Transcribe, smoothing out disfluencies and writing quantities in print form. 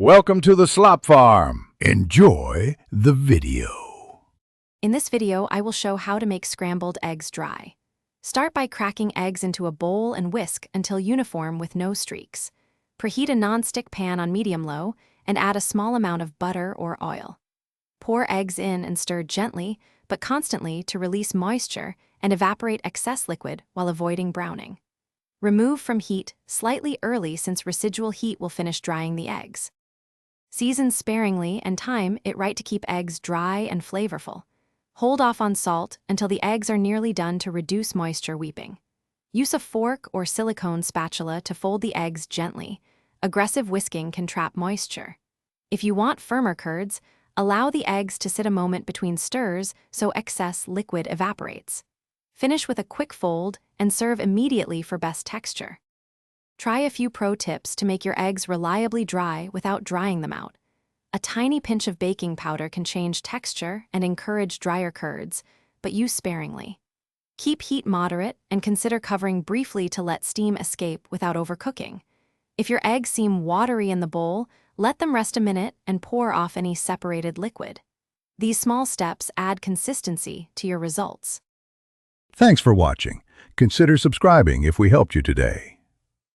Welcome to the Slop Farm. Enjoy the video. In this video, I will show how to make scrambled eggs dry. Start by cracking eggs into a bowl and whisk until uniform with no streaks. Preheat a non-stick pan on medium-low and add a small amount of butter or oil. Pour eggs in and stir gently but constantly to release moisture and evaporate excess liquid while avoiding browning. Remove from heat slightly early since residual heat will finish drying the eggs. Season sparingly and time it right to keep eggs dry and flavorful. Hold off on salt until the eggs are nearly done to reduce moisture weeping. Use a fork or silicone spatula to fold the eggs gently. Aggressive whisking can trap moisture. If you want firmer curds, allow the eggs to sit a moment between stirs so excess liquid evaporates. Finish with a quick fold and serve immediately for best texture. Try a few pro tips to make your eggs reliably dry without drying them out. A tiny pinch of baking powder can change texture and encourage drier curds, but use sparingly. Keep heat moderate and consider covering briefly to let steam escape without overcooking. If your eggs seem watery in the bowl, let them rest a minute and pour off any separated liquid. These small steps add consistency to your results. Thanks for watching. Consider subscribing if we helped you today.